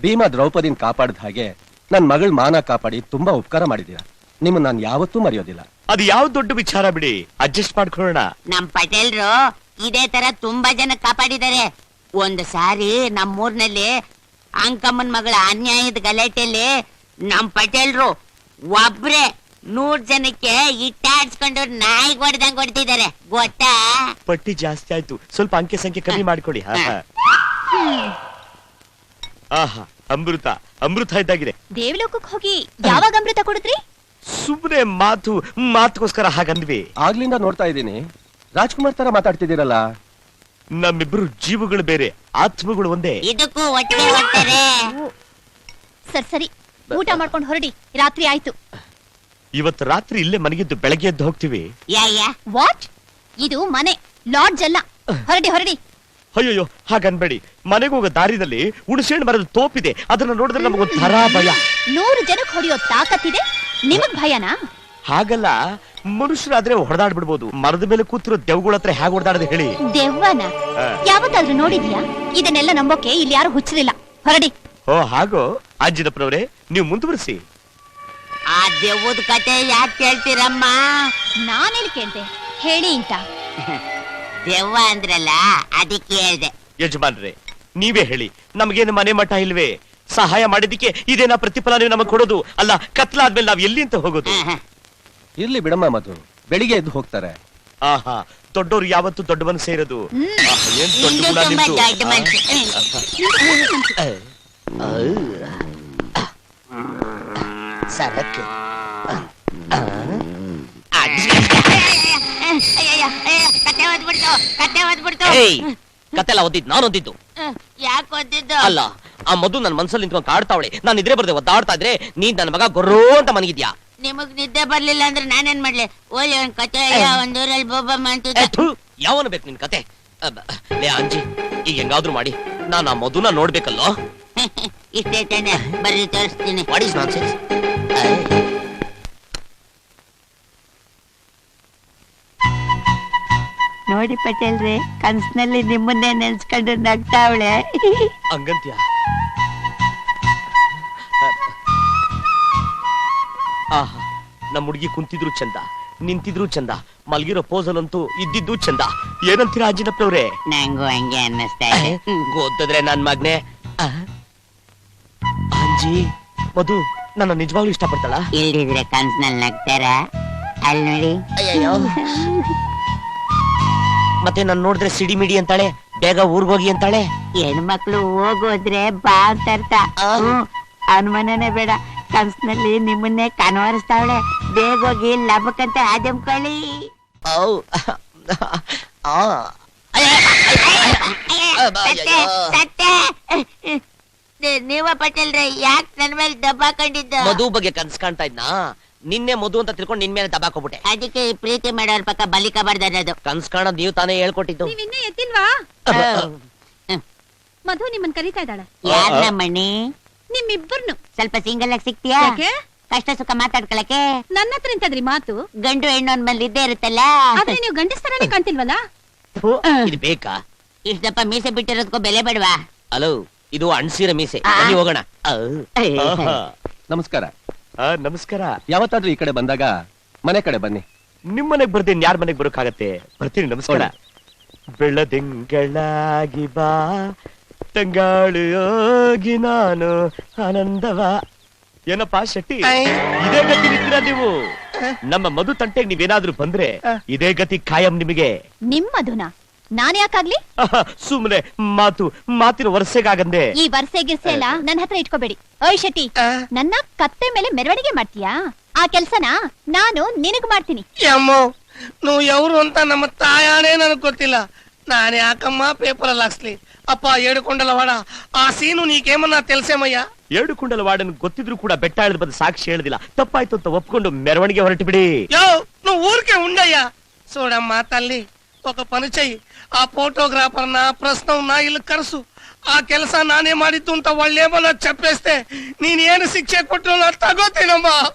ಭೀಮ ದ್ರೌಪದಿನ ಕಾಪಾಡಿದ ಹಾಗೆ ನನ್ ಮಗಳ ಮಾನ ಕಾಪಾಡಿ ತುಂಬಾ ಉಪಕಾರ ಮಾಡಿದೀರ. ನಿಮ್ಮನ್ನ ನಾನು ಯಾವತ್ತೂ ಮರೆಯೋದಿಲ್ಲ. ಅದು ಯಾವ ದೊಡ್ಡ ವಿಚಾರ ಬಿಡಿ, ಅಡ್ಜಸ್ಟ್ ಮಾಡ್ಕೊಳ್ಳೋಣ. ನಮ್ ಪಟೇಲ್ರು ಇದೇ ತರ ತುಂಬಾ ಜನ ಕಾಪಾಡಿದ್ದಾರೆ. ಒಂದು ಸಾರಿ ನಮ್ಮೂರ್ನಲ್ಲಿ ಅಂಕಮ್ಮನ್ ಮಗಳ ಅನ್ಯಾಯದ ಗಲಾಟೆಯಲ್ಲಿ ನಮ್ ಪಟೇಲ್ರು ಒಬ್ರೆ 100 ಜನಕ್ಕೆ ಇಟ್ಟಾಡ್ಸ್ಕೊಂಡು ನಾಯಿಗೆ ಹೊಡೆದಂಗ್ ಹೊಡ್ತಿದ್ದಾರೆ ಗೊತ್ತಾ. ಪಟ್ಟಿ ಜಾಸ್ತಿ ಆಯ್ತು, ಸ್ವಲ್ಪ ಅಂಕೆ ಸಂಖ್ಯೆ ಕಮ್ಮಿ ಮಾಡ್ಕೊಳ್ಳಿ. ಆಹಾ, ಅಮೃತ ಅಮೃತ ಇದ್ದಾಗಿದೆ. ದೇವಲೋಕಕ್ಕೆ ಹೋಗಿ ಯಾವಾಗ ಅಮೃತ ಕೊಡುದ್ರಿ? ಸುಮ್ಮನೆ ಮಾತುಗೋಸ್ಕರ ಹಾಗಂದ್ವಿ. ಆಗ್ಲಿಂದ ನೋಡ್ತಾ ಇದ್ದೀನಿ, ರಾಜ್ಕುಮಾರ್ ತರ ಮಾತಾಡ್ತಿದ್ದೀರಲ್ಲ. ನಮ್ಮಿಬ್ರು ಜೀವಗಳು ಬೇರೆ, ಆತ್ಮಗಳು ಒಂದೇ. ಇದಕ್ಕೂ ಒಟ್ಟಿಗೆ ಹೋಗ್ತಾರೆ. ಸರಿ ಊಟ ಮಾಡ್ಕೊಂಡು ಹೊರಡಿ, ರಾತ್ರಿ ಆಯ್ತು. ಇವತ್ತು ರಾತ್ರಿ ಇಲ್ಲೇ ಮನೆಗಿದ್ದು ಬೆಳಗ್ಗೆ ಎದ್ದು ಹೋಗ್ತೀವಿ. ವಾಟ್? ಇದು ಮನೆ, ಲಾಡ್ಜ್ ಅಲ್ಲ. ಹೊರಡಿ. ಅಯ್ಯೋ ಹಾಗನ್ಬೇಡಿ. ಮನೆಗೆ ಹೋಗೋ ದಾರಿನಲ್ಲಿ ಹುಣಸೆಹಣ್ಣು ಮರದ ತೋಪಿದೆ, ಅದನ್ನ ನೋಡಿದ್ರೆ ನಮಗೊಂಥರ ಭಯ. 100 ಜನಕ್ಕೆ ಹೊಡೆಯೋ ತಾಕತ್ತಿದೆ, ನಿಮಗ್ ಭಯನಾ? ಹಾಗಲ್ಲ, ಮನುಷ್ಯರಾದ್ರೆ ಹೊಡೆದಾಡ್ಬಿಡ್ಬೋದು, ಮರದ ಮೇಲೆ ಕೂತಿರೋ ದೆವ್ಗಳ ಹತ್ರ ಹೇಗೆ ಹೊಡೆದಾಡದೆ ಹೇಳಿ. ದೆವ್ವನ ಯಾವತ್ತಾದ್ರೂ ನೋಡಿದ್ಯಾ? ಇದನ್ನೆಲ್ಲ ನಂಬೋಕೆ ಇಲ್ಲಿ ಯಾರು ಹುಚ್ಚರಿಲ್ಲ. ಹೊರಡಿ. ಓ ಹಾಗೋ, ಆಂಜಿನಪ್ಪನವ್ರೆ ನೀವು ಮುಂದುವರಿಸಿ. ಆ ದೆವ್ವದ ಕತೆ ಯಾಕೆ ಕೇಳ್ತೀರಮ್ಮ? ನಾನೆಲ್ಲಿ ಕೇಳ್ದೆ, ಹೇಳಿ ಅಂತ. ದೆವ್ವ ಅಂದ್ರಲ್ಲ, ಅದಕ್ಕೆ ಹೇಳ್ದೆ. ಯಜಮಾನ್ರೆ ನೀವೇ ಹೇಳಿ, ನಮಗೇನು ಮನೆ ಮಠ ಇಲ್ವೇ? ಸಹಾಯ ಮಾಡಿದ್ದಕ್ಕೆ ಇದೇನಾ ಪ್ರತಿಫಲ ನೀವು ನಮಗೆ ಕೊಡೋದು? ಅಲ್ಲ, ಕತ್ಲಾದ್ಮೇಲೆ ನಾವ್ ಎಲ್ಲಿ ಅಂತ ಹೋಗೋದು? ಇರ್ಲಿ ಬಿಡಮ್ಮ, ಮಧು ಬೆಳಿಗ್ಗೆ ಎದ್ದು ಹೋಗ್ತಾರೆ. ಆಹಾ, ದೊಡ್ಡವ್ರು ಯಾವತ್ತು ದೊಡ್ಡ ಮನಸ್ಸೇ ಇರೋದು. ಏನ್ ದೊಡ್ಡ ನಿಂದು ಗುಣ ತುಂಬಾ ನಿಮ್ದು. ದೊಡ್ಡ ಮನ್ಸು. ಸರಕ್ಕೆ ಕತೆ ಓದ್ಬಿಡ್ತು. ಕತೆಲ್ಲ ಓದಿದ್ ನಾನು ಓದಿದ್ದು ಯಾಕೆ ಓದಿದ್ದು? ಅಲ್ಲ, ಆ ಮಧು ನನ್ ಮನ್ಸಲ್ಲಿ ನಿಂತ್ಕೊಂಡು ಕಾಡ್ತಾವಳೆ. ನಾನು ಇದ್ರೆ ಬರ್ದೆ ಒದ್ದಾಡ್ತಾ ಇದ್ರೆ ನೀನ್ ನನ್ನ ಮಗ ಗೊರ್ರೋ ಅಂತ ಮನಗಿದ್ಯಾ. ನಿಮಗ್ ನಿದ್ದೆ ಬರ್ಲಿಲ್ಲ ಅಂದ್ರೆ ನಾನೇನ್ ಮಾಡ್ಲಿ? ಓಲಿ ಒಂದ್ ಕತೆ ಒಂದೂರಲ್ಲಿ ಬೋಬಮ್ಮ ಅಂತಿದ್ದ. ಯಾವನು ಬೇಕು ನಿನ್ ಕತೆ? ಲೇ ಅಂಜಿ, ಈಗ ಹೆಂಗಾದ್ರೂ ಮಾಡಿ ನಾನು ಆ ಮಧುನ ನೋಡ್ಬೇಕಲ್ಲೋ. ಇಷ್ಟೇ ತಾನೆ, ಬರ್ರಿ ತೋರಿಸ್ತೀನಿ. What is nonsense? ನೋಡಿ ಪಟೇಲ್ರಿ, ಕನ್ಸಿನಲ್ಲಿ ನಿಮ್ಮನ್ನೇ ನೆನ್ಸ್ಕೊಂಡು ನಗ್ತಾವಳೆ. ಹಂಗಂತ್ಯ? ಆಹಾ, ನಮ್ಮ ಹುಡುಗಿ ಕುಂತಿದ್ರು ಚಂದ, ನಿಂತಿದ್ರು ಚಂದ, ಮಲ್ಗಿರೋ ಪೋಸಲ್ಲಂತೂ ಇದ್ದಿದ್ದು ಚಂದ. ಏನಂತೀರಾ ಆಂಜಿನಪ್ಪನವ್ರೆ? ನಂಗೂ ಹಂಗೆ ಅನ್ನಿಸ್ತಾ ಇದೆ. ಗೊತ್ತಿದ್ರೆ ನನ್ ಮಗ್ನೆ. ಅಂಜಿ, ಮಧು ನನ್ನ ನಿಜವಾಗ್ಲೂ ಇಷ್ಟಪಡ್ತಾಳ? ಇಲ್ದಿದ್ರೆ ಕನ್ಸಿನಲ್ಲಿ ನಗ್ತಾರ? ಅಲ್ಲಿ ನೋಡಿ. ಅಯ್ಯಯ್ಯೋ, ಮತ್ತೆ ನಾನು ನೋಡಿದ್ರೆ ಸಿಡಿ ಮಿಡಿ ಅಂತಾಳೆ, ಬೇಗ ಊರ್ಗೋಗಿ ಅಂತಾಳೆ. ಹೆಣ್ಮಕ್ಳು ಹೋಗೋದ್ರೆ ಬಾ ಅಂತ ಅರ್ಥ. ಅನುಮಾನನೇ ಬೇಡ, ಕನ್ಸಿನಲ್ಲಿ ನಿಮ್ಮನ್ನೇ ಕನ್ವರಿಸ್ತಾವಳೆ. ಬೇಗ ಹೋಗಿ ಲಬಕ್ಕಂತ ಆಜಮ್ಕೊಳ್ಳಿ. ನೀವ ಪಟೇಲ್ರೆ ಯಾಕೆ ನನ್ ಮೇಲೆ ದಬ್ಬಾಕೊಂಡಿದ್ದ? ಮಧು ಬಗ್ಗೆ ಕನ್ಸ್ ಕಾಣ್ತಾ ಇದ್ನಾ? ನಿನ್ನೆ ಮಧು ಅಂತ ತಿಳ್ಕೊಂಡು ನಿನ್ ಮೇಲೆ ದಬಾಕೋಬಿಟ್ಟೆ. ಅದಕ್ಕೆ ಪ್ರೀತಿ ಮಾಡೋರ್ ಪಕ್ಕ ಬಲಿಕಬಾರ್ದು. ಕನ್ಸ್ ಕಾಣೋದ್ ನೀವು ತಾನೇ ಹೇಳ್ಕೊಟ್ಟಿದ್ದು. ನೀವಿನ್ನೂ ಎದ್ದಿಲ್ವಾ? ಮಧು ನಿಮ್ಮನ್ ಕರೀತಾ ಇದ್ದಾಳೆ. ಯಾರ ಮಣಿ? ನಿಮ್ಮಿಬ್ಬರ್ನು ಸ್ವಲ್ಪ ಸಿಂಗಲ್ ಆಗಿ ಸಿಗ್ತೀಯಾ? ಕಷ್ಟ ಸುಖ ಮಾತಾಡ್ಕೊಳಕ್ಕೆ. ನನ್ನ ಹತ್ರ ಇಂತದ್ರಿ ಮಾತು? ಗಂಡು ಹೆಣ್ಣು ಅಂದ್ಮೇಲೆ ಇದ್ದೇ ಇರುತ್ತಲ್ಲ. ಆದ್ರೆ ನೀವು ಗಂಡಸ್ತರನೇ ಕಾಣ್ತಿಲ್ವಲ್ಲ? ಇದು ಬೇಕಾ? ಇಷ್ಟಪ್ಪ ಮೀಸೆ ಬಿಟ್ಟಿರೋದಕ್ಕೂ ಬೆಲೆ ಬೇಡವಾ? ಹಲೋ, ಇದು ಅಣ್ಸಿರ ಮೀಸೆ. ಬನ್ನಿ ಹೋಗೋಣ. ನಮಸ್ಕಾರ. ನಮಸ್ಕಾರ. ಯಾವತ್ತಾದ್ರೂ ಈ ಕಡೆ ಬಂದಾಗ ಮನೆ ಕಡೆ ಬನ್ನಿ. ನಿಮ್ ಮನೆಗ್ ಬರ್ದೇನ್ ಯಾರ ಮನೆಗ್ ಬರೋಕ್ಕಾಗತ್ತೆ? ಬರ್ತೀನಿ. ನಮಸ್ಕಾರ. ಬೆಳ್ಳದಿಂಗಳಾಗಿ ಬಾ, ತಂಗಾಳು ಹೋಗಿ ನಾನು ಆನಂದವ. ಏನಪ್ಪಾ ಶೆಟ್ಟಿ, ಇದೇ ಗತಿ ನಿಂತೀರ ನೀವು? ನಮ್ಮ ಮಧು ತಂಟೆಗೆ ನೀವೇನಾದ್ರೂ ಬಂದ್ರೆ ಇದೇ ಗತಿ ಖಾಯಂ ನಿಮಗೆ. ನಿಮ್ ಮಧುನ ನಾನ್ ಯಾಕಾಗ್ಲಿ? ಸುಮ್ನೆ ಮಾತಿನ ವರ್ಷೆಗಾಗಂದೆ. ಈ ವರ್ಷೆ ಗಿರ್ಸೆ ಎಲ್ಲ ನನ್ನ ಹತ್ರ ಇಟ್ಕೋಬೇಡಿ. ಓಯ್ ಶೆಟ್ಟಿ, ನನ್ನ ಕತ್ತೆ ಮೇಲೆ ಮೆರವಣಿಗೆ ಮಾಡ್ತೀಯಾ? ಆ ಕೆಲ್ಸನ ನಾನು ನಿನಗ್ ಮಾಡ್ತೀನಿ. ಅಮ್ಮೋ, ನೀವು ಎವ್ರು ಅಂತ ನಮ್ಮ ತಾಯಾನೇ ನನಗ್ ಗೊತ್ತಿಲ್ಲ. ನಾನು ಯಾಕಮ್ಮ ಪೇಪರ್ ಅಲ್ಲಿ ಹಾಕ್ಸ್ಲಿ? ಅಪ್ಪ ಏಡುಕೊಂಡಲ್ಲ ವಾಡ, ಆ ಸೀನು ನೀಕೇಮನ್ನ ತೆಲ್ಸೇಮಯ್ಯ. ಎರಡು ಕುಂಡಲ ವಾರ್ಡನ್ ಗೊತ್ತಿದ್ರು ಕೂಡ ಬೆಟ್ಟ ಇಳಿದ ಬಂದು ಸಾಕ್ಷಿ ಹೇಳದಿಲ್ಲ. ತಪ್ಪಾಯ್ತು ಅಂತ ಒಪ್ಕೊಂಡು ಮೆರವಣಿಗೆ ಹೊರಟು ಬಿಡಿ. ಯೋ, నువ్వు ఊరికే ఉండయ్యా. చూడమ్మా తల్లి, ఒక పని చెయ్యి. ఆ ఫోటోగ్రాఫర్ నా ప్రశ్న నా ఇల్లు కరుసు. ఆ ಕೆಲಸ ನಾನೇ ಮಾಡಿದ್ದು ಅಂತ ಒಳ್ಳೇಮನ್ನ చెప్పేస్తే ನೀನೇನು ಶಿಕ್ಷೆ ಕೊಟ್ಟರು ನಾನು ತಗೋತೀನಮ್ಮ.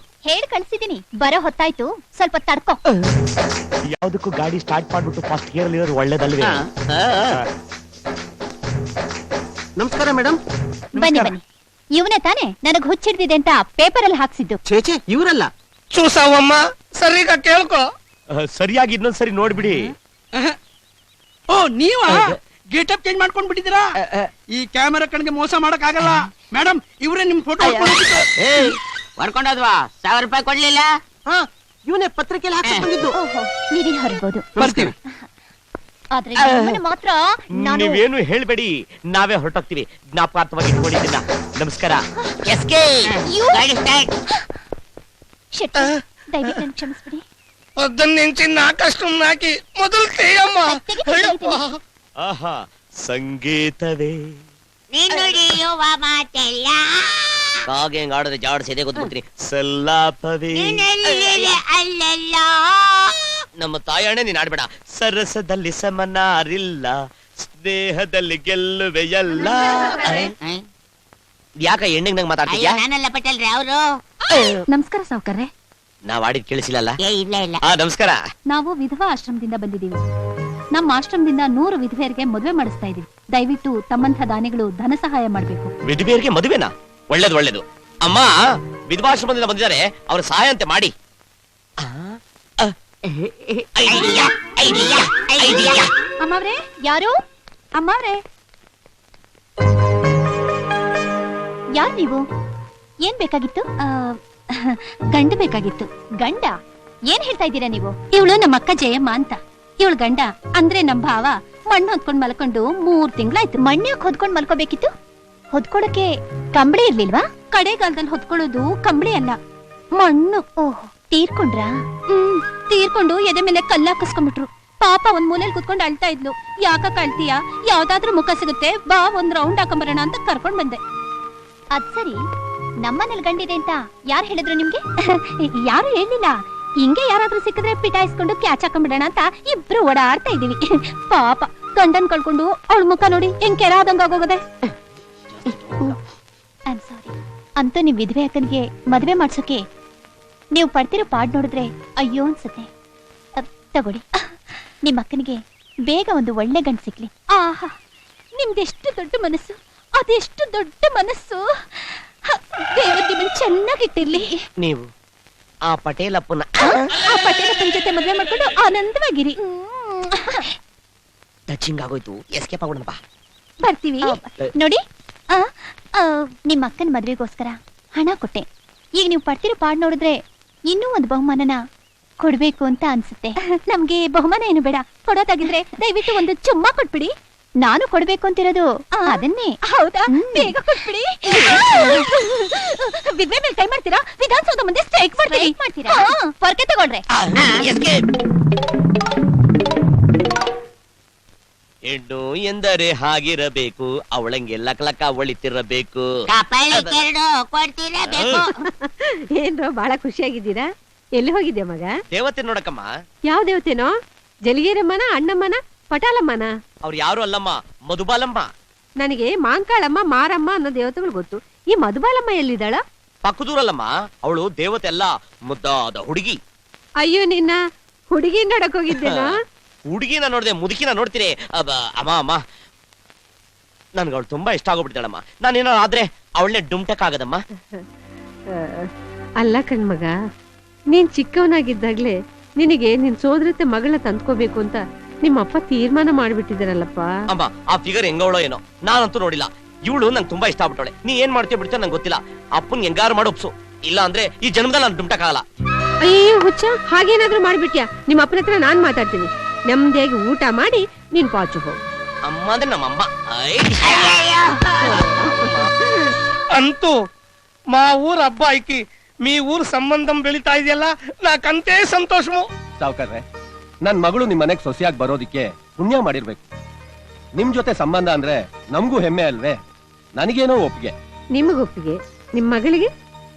ಹೇಳಿ ಕಳ್ಸಿದೀನಿ, ಬರೋ ಹೊತ್ತಾಯ್ತು, ಸ್ವಲ್ಪ ತಡ್ಕೋ. ಯಾವ್ದಕ್ಕೂ ಗಾಡಿ ಸ್ಟಾರ್ಟ್ ಮಾಡ್ಬಿಟ್ಟು ಫಸ್ಟ್ ಗೇರ್ ಅಲ್ಲಿ ಇರೋದು ಒಳ್ಳೇದಲ್ವೇ? ನಮಸ್ಕಾರ ಮೇಡಮ್. ಬನ್ನಿ ಬನ್ನಿ. ಇವನೇ ತಾನೇ ನನಗ್ ಹುಚ್ಚಿಡ್ದಿದೆ ಅಂತ ಪೇಪರ್ ಅಲ್ಲಿ ಹಾಕ್ಸಿದ್ದು. ಛೇಛೆ ಇವರಲ್ಲ. చూసావమ్మ సరిగా కేಳ್కో. ಸರಿಯಾಗಿ ಇನ್ನೊಂದ್ಸರಿ ನೋಡ್ಬಿಡಿ. ಓ ನೀವ ಗೇಟಪ್ ಚೇಂಜ್ ಮಾಡ್ಕೊಂಡ್ ಬಿಟ್ಟಿದ್ದೀರಾ? ಈ ಕ್ಯಾಮೆರಾ ಕಣ್ಗೆ ಮೋಸ ಮಾಡಕ್ ಆಗಲ್ಲ ಮೇಡಮ್. ಇವರೇ ನಿಮ್ ಫೋಟೋ ಹೊಡ್ಕೊಂಡೋದ್ವಾ? 1000 ರೂಪಾಯಿ ಕೊಡ್ಲಿಲ್ಲ? ಇವನೇ ಪತ್ರಿಕೆಯಲ್ಲಿ ಹಾಕಿ ಬಂದಿದ್ದು. ಓಹೋ, ನೀವಿನ್ ಹೊರಡ್ಬೋದು. ಬರ್ತೀವಿ. ಆದ್ರೆ ಇವನ್ನ ಮಾತ್ರ ನಾನು ನೀವೇನು ಹೇಳ್ಬೇಡಿ, ನಾವೇ ಹೊರಟೋಗ್ತೀವಿ. ಜ್ಞಾಪಕಾರ್ಥವಾಗಿ ಇಟ್ಕೊಂಡಿದ್ದೀನ. ನಮಸ್ಕಾರ. ಗಾಡಿ ಸ್ಟಾರ್ಟ್. ಶೆಟ್ಟಿ, ದಯವಿಟ್ಟು ನನ್ ಕ್ಷಮಿಸ್ಬಿಡಿ. పొద్దున్నుంచి నా కష్టం నాకి మొదలుతేయమ్మా. ಆಹಾ, ಸಂಗೀತವೇ ನಿನ್ನುಡಿಯುವ ಮಾತೆಲ್ಲ ಕಾಗೆ ಹೆಂಗ್ ಆಡೋದು ಜಾಡ್ಸಿದೆ ಗೊತ್ಬಿಡ್ತೀನಿ. ಸಲ್ಲಾಪವೇ ಅಲ್ಲೆಲ್ಲ ನಮ್ಮ ತಾಯಣ್ಣ ನೀನ್ ಆಡ್ಬೇಡ. ಸರಸದಲ್ಲಿ ಸಮನಾರಿಲ್ಲ, ಸ್ನೇಹದಲ್ಲಿ ಗೆಲ್ಲುವೆಯಲ್ಲ. ಯಾಕ ಹೆಣ್ಣಿಗೆ ನಂಗೆ ಮಾತಾಡ್ತಿದ್ಯಾ? ನಾನಲ್ಲ ಪಟೇಲ್ರಿ ಅವರು. ನಮಸ್ಕಾರ ಸಾವ್ಕಾರ್ರೆ. ನಾವ್ ಆಡಿದ್ ಕೇಳಿಸಿಲ್ಲಲ್ಲ. ಇಲ್ಲ ಇಲ್ಲ. ನಮಸ್ಕಾರ. ನಾವು ವಿಧವಾ ಆಶ್ರಮದಿಂದ ಬಂದಿದ್ದೀವಿ. ನಮ್ಮ ಆಶ್ರಮದಿಂದ 100 ವಿಧವೆಯರಿಗೆ ಮದುವೆ ಮಾಡಿಸ್ತಾ ಇದೀವಿ. ದಯವಿಟ್ಟು ತಮ್ಮಂಥ ದಾನಿಗಳು ಧನ ಸಹಾಯ ಮಾಡ್ಬೇಕು. ವಿಧವೆಯರಿಗೆ ಮದುವೆನಾ? ಒಳ್ಳೇದು ಒಳ್ಳೇದು. ಅಮ್ಮ ವಿಧವಾಶ್ರಮದಿಂದ ಬಂದಿದ್ದಾರೆ, ಅವ್ರ ಸಹಾಯ ಅಂತೆ ಮಾಡಿ. ಅಮ್ಮವ್ರೆ, ಯಾರು? ಅಮ್ಮವ್ರೆ, ಯಾರು ನೀವು? ಏನ್ ಬೇಕಾಗಿತ್ತು? ಗಂಡ ಬೇಕಾಗಿತ್ತು. ಗಂಡ? ಏನ್ ಹೇಳ್ತಾ ಇದ್ದೀರಾ ನೀವು? ಇವಳು ನಮ್ಮ ಅಕ್ಕ ಜಯಮ್ಮ ಅಂತ. ಇವಳು ಗಂಡ ಅಂದ್ರೆ ನಮ್ ಭಾವ ಮಣ್ಣು ಹೊದ್ಕೊಂಡ್ ಮಲ್ಕೊಂಡು 3 ತಿಂಗಳಾಯ್ತು. ಮಣ್ಣಾಕ್ ಹೊದ್ಕೊಂಡ್ ಮಲ್ಕೋಬೇಕಿತ್ತು? ಹೊದ್ಕೊಳಕ್ಕೆ ಕಂಬಳಿ ಇರ್ಲಿಲ್ವಾ? ಕಡೆಗಾಲದಲ್ಲಿ ಹೊದ್ಕೊಳ್ಳೋದು ಕಂಬಳಿ ಅಲ್ಲ, ಮಣ್ಣು. ಓಹ್, ತೀರ್ಕೊಂಡ್ರಾ? ತೀರ್ಕೊಂಡು ಎದೆ ಮೇಲೆ ಕಲ್ಲಾಕಿಸ್ಕೊಂಡ್ಬಿಟ್ರು. ಪಾಪ ಒಂದ್ ಮೂಲೆಯಲ್ಲಿ ಕುತ್ಕೊಂಡು ಅಳ್ತಾ ಇದ್ಲು. ಯಾಕ ಕಳ್ತೀಯ, ಯಾವ್ದಾದ್ರೂ ಮುಖ ಸಿಗುತ್ತೆ ಬಾ, ಒಂದ್ ರೌಂಡ್ ಹಾಕೊಂಬರೋಣ ಅಂತ ಕರ್ಕೊಂಡ್ ಬಂದೆ. ಅದ್ ಸರಿ, ನಮ್ಮನೇಲಿ ಗಂಡಿದೆ ಅಂತ ಯಾರು ಹೇಳಿದ್ರು ನಿಮ್ಗೆ? ಯಾರು ಹೇಳಿಲ್ಲ. ಹಿಂಗೆ ಯಾರಾದ್ರೂ ಸಿಕ್ಕಿದ್ರೆ ಪಿಟಾಯಿಸ್ಕೊಂಡು ಕ್ಯಾಚ್ ಹಾಕೊಂಡ್ಬಿಡೋಣ ಅಂತ ಇಬ್ರು ಓಡಾಡ್ತಾ ಇದೀವಿ. ಪಾಪ ಗಂಡನ್ ಕಳ್ಕೊಂಡು ಅವಳ ಮುಖ ನೋಡಿ ಹೆಂಗ್ ಕೆರಾದಂಗ ಆಗೋಗದೆ. I'm sorry. ಅಂತೂ ನಿಮ್ ವಿಧವೆ ಅಕ್ಕನಿಗೆ ಮದ್ವೆ ಮಾಡ್ಸೋಕೆ ನೀವು ಪಡ್ತಿರೋ ಪಾಡ್ ನೋಡಿದ್ರೆ ಅಯ್ಯೋ ಅನ್ಸುತ್ತೆ. ತಗೊಳ್ಳಿ, ನಿಮ್ ಅಕ್ಕನಿಗೆ ಬೇಗ ಒಂದು ಒಳ್ಳೆ ಗಂಡು ಸಿಕ್ಲಿ. ಆಹಾ, ನಿಮ್ದೆಷ್ಟು ದೊಡ್ಡ ಮನಸ್ಸು, ಅದೆಷ್ಟು ದೊಡ್ಡ ಮನಸ್ಸು. ದೇವರು ನಿಮ್ಮನ್ನ ಚೆನ್ನಾಗಿಟ್ಟಿರ್ಲಿ. ನೀವು ಆ ಪಟೇಲ್ ಅಪ್ಪನ ಆ ಪಟೇಲಪ್ಪನ ಜೊತೆ ಮದ್ವೆ ಮಾಡ್ಕೊಂಡು ಆನಂದವಾಗಿರಿ. ಟಚಿಂಗ್ ಆಗೋಯ್ತು. ಎಸ್ಕೇಪ್ ಆಗೋಣಪ್ಪ. ಬರ್ತೀವಿ. ನೋಡಿ, ನಿಮ್ಮ ಅಕ್ಕನ ಮದ್ವೆಗೋಸ್ಕರ ಹಣ ಕೊಟ್ಟೆ. ಈಗ ನೀವು ಪಡ್ತಿರೋ ಪಾಡ್ ನೋಡಿದ್ರೆ ಇನ್ನೂ ಒಂದು ಬಹುಮಾನನ ಕೊಡ್ಬೇಕು ಅಂತ ಅನ್ಸುತ್ತೆ. ನಮ್ಗೆ ಬಹುಮಾನ ಏನು ಬೇಡ, ಕೊಡೋದಾಗಿದ್ರೆ ದಯವಿಟ್ಟು ಒಂದು ಚುಮ್ಮ ಕೊಟ್ಬಿಡಿ. ನಾನು ಕೊಡ್ಬೇಕು ಅಂತಿರೋದು ಅದನ್ನೇ. ಹೌದಾ? ಬೇಗ ಕೊಟ್ಬಿಡಿ. ವಿದ್ವೆ ಮೇಲೆ ಕೈ ಮಾಡ್ತೀರಾ? ವಿಧಾನಸೌಧ ಮುಂದೆ ಸ್ಟ್ರೈಕ್ ಮಾಡ್ತೀರಾ? ಪೊರ್ಕೆ ತಗೊಳ್ರೆ. ಹೆಣ್ಣು ಎಂದರೆ ಹಾಗಿರಬೇಕು, ಅವಳಂಗೆ ಲಕ್ಕ ಒಳಿತಿರಬೇಕು. ಕಪಾಳಕ್ಕೆರಡು ಕೊಡ್ತಿರಬೇಕು. ಏನ್ರೋ ಬಹಳ ಖುಷಿಯಾಗಿದ್ದೀರಾ? ಎಲ್ಲಿ ಹೋಗಿದ್ದೆ ಮಗ? ದೇವತೆ ನೋಡಕಮ್ಮ. ಯಾವ ದೇವತೆನೋ? ಜಲಗೇರಮ್ಮನ, ಅಣ್ಣಮ್ಮನ, ಪಟಾಲಮ್ಮನ? ಅವ್ರು ಯಾರು ಅಲ್ಲಮ್ಮ, ಮಧುಬಾಲಮ್ಮ. ನನಗೆ ಮಾಂಕಾಳಮ್ಮ, ಮಾರಮ್ಮ ಅನ್ನೋ ದೇವತೆಗಳು ಗೊತ್ತು. ಈ ಮಧುಬಾಲಮ್ಮ ಎಲ್ಲಿದ್ದಾಳ? ಪಕ್ಕದೂರಲ್ಲಮ್ಮ. ಅವಳು ದೇವತೆ ಅಲ್ಲ, ಮುದ್ದಾದ ಹುಡುಗಿ. ಅಯ್ಯೋ, ನಿನ್ನ ಹುಡುಗಿ ನೋಡಕ್ ಹೋಗಿದ್ದೇನೋ? ಹುಡುಗಿನ ನೋಡ್ದೆ ಮುದುಕಿನ ನೋಡ್ತೀರಿ? ಅಮ್ಮ ಅಮ್ಮ, ನನ್ಗೆ ಅವಳು ತುಂಬಾ ಇಷ್ಟ ಆಗೋಗ್ಬಿಡ್ತಾಳಮ್ಮ. ನಾನೇನೋ ಆದ್ರೆ ಅವಳನ್ನೇ ಡುಮ್ಟಕ್ ಆಗದಮ್ಮ. ಅಲ್ಲ ಕಣ್ಮಗ, ನೀನ್ ಚಿಕ್ಕವನಾಗಿದ್ದಾಗ್ಲೇ ನಿನಗೆ ನಿನ್ ಸೋದರತೆ ಮಗಳ ತಂದ್ಕೋಬೇಕು ಅಂತ ನಿಮ್ಮಪ್ಪ ತೀರ್ಮಾನ ಮಾಡ್ಬಿಟ್ಟಿದಾರಲ್ಲಪ್ಪ. ಅಮ್ಮ, ಆ ಫಿಗರ್ ಹೆಂಗವಳೋ ಏನೋ, ನಾನಂತೂ ನೋಡಿಲ್ಲ. ಇವಳು ನಂಗೆ ತುಂಬಾ ಇಷ್ಟ ಆಗ್ಬಿಟ್ಟವಳೆ. ನೀ ಏನ್ ಮಾಡ್ತೀವಿ ಬಿಡ್ತೀಯ ನಂಗೆ ಗೊತ್ತಿಲ್ಲ. ಅಪ್ಪನ್ ಹೆಂಗಾರು ಮಾಡಿ ಒಪ್ಸು, ಇಲ್ಲ ಅಂದ್ರೆ ಈ ಜನ್ಮದಲ್ಲಿ ನಾನು ಡುಮ್ಟಕ್ ಆಗಲ್ಲ. ಅಯ್ಯೋ ಹುಚ್ಚ, ಹಾಗೇನಾದ್ರೂ ಮಾಡ್ಬಿಟ್ಯಾ? ನಿಮ್ಮ ಅಪ್ಪನ ಹತ್ರ ನಾನ್ ಮಾತಾಡ್ತೀನಿ. ನೆಮ್ಮದಿಯಾಗಿ ಊಟ ಮಾಡಿ ನೀನ್ ಪಾಚು ಹೋಗು. ಅಮ್ಮ ಅಂದ್ರೆ ನಮ್ಮಮ್ಮ. అంటూ మా ఊరు అబ్బాయికి మీ ఊరు సంబంధం ಬೆಳಿತಾ ಇದೆಯಲ್ಲ, ನಾಕಂತೆ ಸಂತೋಷಮು. ಸಾವ್ಕಾರ್ರೆ, ನನ್ ಮಗಳು ನಿಮ್ ಮನೆಗ್ ಸೊಸೆಯಾಗಿ ಬರೋದಿಕ್ಕೆ ಪುಣ್ಯ ಮಾಡಿರ್ಬೇಕು. ನಿಮ್ ಜೊತೆ ಸಂಬಂಧ ಅಂದ್ರೆ ನಮ್ಗೂ ಹೆಮ್ಮೆ ಅಲ್ವೇ? ನನಗೇನೋ ಒಪ್ಪಿಗೆ. ನಿಮಗೊಪ್ಪಿಗೆ, ನಿಮ್ ಮಗಳಿಗೆ?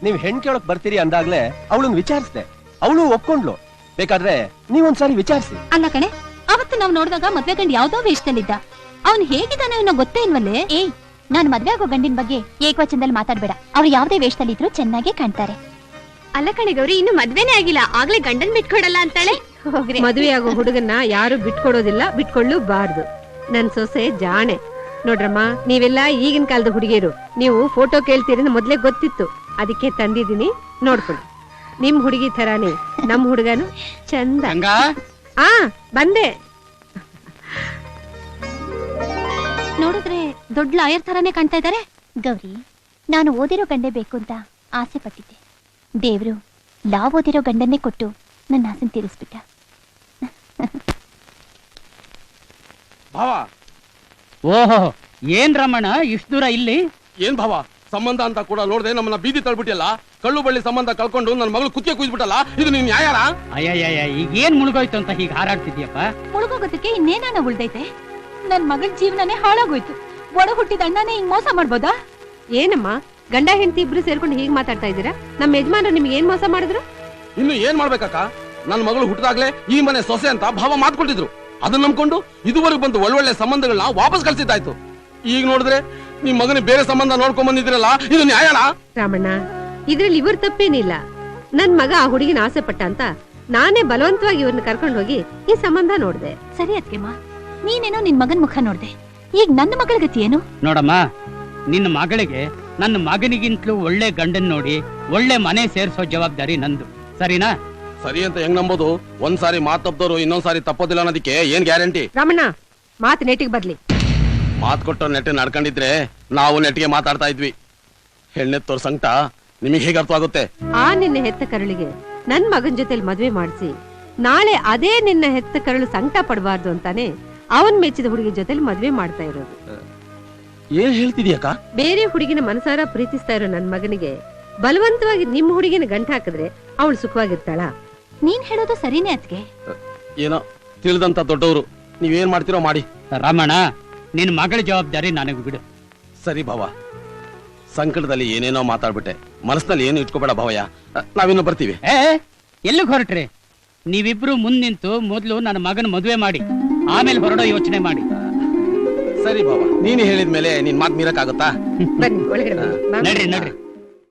ನೀವ್ ಹೆಣ್ ಕೇಳಕ್ ಬರ್ತೀರಿ ಅಂದಾಗ್ಲೇ ಅವಳನ್ನ ವಿಚಾರಿಸ್ದೆ, ಅವಳು ಒಪ್ಕೊಂಡ್ಲು. ಬೇಕಾದ್ರೆ ನೀವೊಂದ್ಸಾರಿ ವಿಚಾರಿಸಿ. ಅಲ್ಲ ಕಣೆ, ಅವತ್ತು ನಾವ್ ನೋಡಿದಾಗ ಮದ್ವೆ ಗಂಡ ಯಾವ್ದೋ ವೇಷದಲ್ಲಿದ್ದ. ಅವ್ನು ಹೇಗಿದ್ದಾನೆ ಅನ್ನೋ ಗೊತ್ತೇ ಇಲ್ವಲ್ಲೇ? ಏಯ್, ನಾನ್ ಮದ್ವೆ ಆಗೋ ಗಂಡಿನ ಬಗ್ಗೆ ಏಕವಚನದಲ್ಲಿ ಮಾತಾಡ್ಬೇಡ. ಅವ್ರು ಯಾವ್ದೇ ವೇಷದಲ್ಲಿದ್ರು ಚೆನ್ನಾಗೇ ಕಾಣ್ತಾರೆ. ಅಲ್ಲ ಕಣೆ ಗೌರಿ, ಇನ್ನು ಮದ್ವೆನೇ ಆಗಿಲ್ಲ, ಆಗ್ಲೇ ಗಂಡನ್ ಬಿಟ್ಕೊಡಲ್ಲ ಅಂತಾಳೆ. ಮದುವೆ ಆಗೋ ಹುಡುಗನ್ನ ಯಾರು ಬಿಟ್ಕೊಡೋದಿಲ್ಲ, ಬಿಟ್ಕೊಳ್ಳೂಬಾರ್ದು. ನನ್ ಸೊಸೆ ಜಾಣೆ, ನೋಡ್ರಮ್ಮ, ನೀವೆಲ್ಲ ಈಗಿನ ಕಾಲದ ಹುಡುಗಿಯರು, ನೀವು ಫೋಟೋ ಕೇಳ್ತೀರಿ ಅಂತ ಮೊದ್ಲೇ ಗೊತ್ತಿತ್ತು, ಅದಕ್ಕೆ ತಂದಿದ್ದೀನಿ, ನೋಡ್ಕೊಳ್ಳಿ. ನಿಮ್ ಹುಡುಗಿ ತರಾನೇ ನಮ್ ಹುಡುಗನು ಚಂದ. ಆ ಬಂದೆ. ನೋಡಿದ್ರೆ ದೊಡ್ಡ ಲಾಯರ್ ತರಾನೇ ಕಾಣ್ತಾ ಇದ್ದಾರೆ. ಗೌರಿ, ನಾನು ಓದಿರೋ ಗಂಡೆ ಬೇಕು ಅಂತ ಆಸೆ ಪಟ್ಟಿದ್ದೆ. ದೇವ್ರು ಲಾ ಓದಿರೋ ಗಂಡನ್ನೇ ಕೊಟ್ಟು ನನ್ನ ಆಸೆ ತೀರಿಸ್ಬಿಟ್ಟ. ಭಾವ, ಓಹೋ, ಏನ್ ರಮಣ ಇಷ್ಟು ದೂರ ಇಲ್ಲಿ? ಏನ್ ಭಾವ, ಸಂಬಂಧ ಅಂತ ಕೂಡ ನೋಡ್ದೆ ನಮ್ಮನ್ನ ಬೀದಿ ತಳ್ಬಿಟ್ಟಿಯಲ್ಲ. ಕಳ್ಳು ಬಳ್ಳಿ ಸಂಬಂಧ ಕಳ್ಕೊಂಡು ನನ್ನ ಮಗಳು ಕುತ್ತಿಗೆ ಕುಯ್ದ್ಬಿಟ್ಟಲ್ಲ, ಇದು ನೀನ್ ನ್ಯಾಯನ? ಅಯ್ಯಯ್ಯ, ಈಗ ಏನ್ ಮುಳುಗೋಯ್ತು ಅಂತ ಹೀಗೆ ಹಾರಾಡ್ತಿದ್ಯಪ್ಪ? ಮುಳುಗೋಗೋದಕ್ಕೆ ಇನ್ನೇನಾನ ಉಳ್ದೈತೆ? ನನ್ ಮಗಳ ಜೀವನನೇ ಹಾಳಾಗೋಯ್ತು. ಒಡ ಹುಟ್ಟಿದ ಅಣ್ಣನೇ ಹಿಂಗ್ ಮೋಸ ಮಾಡ್ಬೋದಾ? ಏನಮ್ಮ, ಗಂಡ ಹೆಂಡತಿ ಇಬ್ರು ಸೇರ್ಕೊಂಡು ಹೀಗ್ ಮಾತಾಡ್ತಾ ಇದ್ದೀರಾ? ನಮ್ಮ ಯಜಮಾನ ನಿಮ್ಗೆ ಏನ್ ಮೋಸ ಮಾಡಿದ್ರು? ಇನ್ನು ಏನ್ ಮಾಡ್ಬೇಕಕ್ಕ? ನನ್ನ ಮಗಳು ಹುಟ್ಟಿದಾಗ್ಲೇ ಈ ಮನೆ ಸೊಸೆ ಅಂತ ಭಾವ ಮಾತ್ಕೊಟ್ಟಿದ್ರು. ಅದನ್ನ ನಂಬ್ಕೊಂಡು ಇದುವರೆಗೂ ಬಂದು ಒಳ್ಳೊಳ್ಳೆ ಸಂಬಂಧಗಳನ್ನ ವಾಪಸ್ ಕಳ್ಸಿದ್ದಾಯ್ತು. ಈಗ ನೋಡಿದ್ರೆ ನಿಮ್ ಮಗನಿಗೆ ಬೇರೆ ಸಂಬಂಧ ನೋಡ್ಕೊಂಡ್ ಬಂದಿದ್ರಲ್ಲ, ಇದು ನ್ಯಾಯನಾ? ರಾಮಣ್ಣ, ಇದ್ರಲ್ಲಿ ಇವ್ರ ತಪ್ಪೇನಿಲ್ಲ. ನನ್ ಮಗ ಆ ಹುಡುಗಿನ ಆಸೆ ಪಟ್ಟ ಅಂತ ನಾನೇ ಬಲವಂತವಾಗಿ ಇವ್ರನ್ನ ಕರ್ಕೊಂಡು ಹೋಗಿ ಈ ಸಂಬಂಧ ನೋಡ್ದೆ. ಸರಿ ಅದ್ಕೆಮ್ಮ, ನೀನೇನೋ ನಿನ್ ಮಗನ್ ಮುಖ ನೋಡ್ದೆ, ಈಗ ನನ್ನ ಮಗಳ ಗತಿ ಏನು? ನೋಡಮ್ಮ, ನಿನ್ನ ಮಗಳಿಗೆ ನನ್ನ ಮಗನಿಗಿಂತಲೂ ಒಳ್ಳೆ ಗಂಡನ್ ನೋಡಿ ಒಳ್ಳೆ ಮನೆ ಸೇರ್ಸೋ ಜವಾಬ್ದಾರಿ ನಂದು, ಸರಿನಾ? ಸರಿ ಅಂತ ಹೆಂಗ್ ನಂಬೋದು? ಒಂದ್ಸಾರಿ ಮಾತ್ ತಪ್ಪದವ್ರು ಇನ್ನೊಂದ್ಸಾರಿ ತಪ್ಪೋದಿಲ್ಲ ಅನ್ನೋದಕ್ಕೆ ಏನ್ ಗ್ಯಾರಂಟಿ? ರಾಮಣ್ಣ, ಮಾತು ನೆಟಿಗೆ ಬರ್ಲಿ. ಮಾತ್ ಕೊಟ್ಟೋ ನೆಟ್ಟೆ ನಡ್ಕೊಂಡಿದ್ರೆ ನಾವು ನೆಟ್ಟಿಗೆ ಮಾತಾಡ್ತಾ ಇದ್ವಿ. ಹೆಣ್ಣೆತ್ತೋರ್ ಸಂಕಟ ನಿಮಗೆ ಹೇಗೆ ಅರ್ಥ ಆಗುತ್ತೆ? ಆ ನಿನ್ನ ಹೆತ್ತ ಕರುಳಿಗೆ ನನ್ ಮಗನ್ ಜೊತೆಲಿ ಮದ್ವೆ ಮಾಡಿಸಿ ನಾಳೆ ಅದೇ ನಿನ್ನ ಹೆತ್ತ ಕರುಳು ಸಂಕಟ ಪಡಬಾರ್ದು ಅಂತಾನೆ ಅವನ್ ಮೆಚ್ಚಿದ ಹುಡುಗಿ ಜೊತೆಲಿ ಮದ್ವೆ ಮಾಡ್ತಾ ಇರೋದು. ಏನ್ ಹೇಳ್ತಿದ್ಯಕ್ಕ? ಬೇರೆ ಹುಡುಗಿನ ಮನಸಾರ ಪ್ರೀತಿಸ್ತಾ ಇರೋ ನನ್ ಮಗನಿಗೆ ಬಲವಂತವಾಗಿ ನಿಮ್ ಹುಡುಗಿನ ಗಂಟ ಹಾಕಿದ್ರೆ ಅವಳು ಸುಖವಾಗಿರ್ತಾಳ? ನೀನ್ ಹೇಳೋದು ಸರಿನೇ ಅದ್ಕೆ. ಏನೋ ತಿಳಿದಂತ ದೊಡ್ಡವರು, ನೀವೇನ್ ಮಾಡ್ತಿರೋ ಮಾಡಿ. ರಮಣ, ನಿನ್ ಮಗಳ ಜವಾಬ್ದಾರಿ ನನಗೆ ಬಿಡು. ಸರಿ ಭಾವ, ಸಂಕಟದಲ್ಲಿ ಏನೇನೋ ಮಾತಾಡ್ಬಿಟ್ಟೆ, ಮನಸ್ಸಿನಲ್ಲಿ ಏನು ಇಟ್ಕೋಬೇಡ ಭಾವಯ್ಯ. ನಾವಿನ್ನು ಬರ್ತೀವಿ. ಎಲ್ಲಿಗೆ ಹೊರಟ್ರಿ? ನೀವಿಬ್ರು ಮುಂದ್ ನಿಂತು ಮೊದ್ಲು ನನ್ನ ಮಗನ ಮದುವೆ ಮಾಡಿ ಆಮೇಲೆ ಹೊರಡೋ ಯೋಚನೆ ಮಾಡಿ. ಸರಿ ಭಾವ, ನೀನು ಹೇಳಿದ್ಮೇಲೆ ನಿನ್ ಮಾತು ಮೀರಕ್ಕಾಗತ್ತಾ? ಬನ್ನಿ ಒಳಗಡೆ ಬನ್ನಿ. ನಡ್ರಿ ನಡ್ರಿ.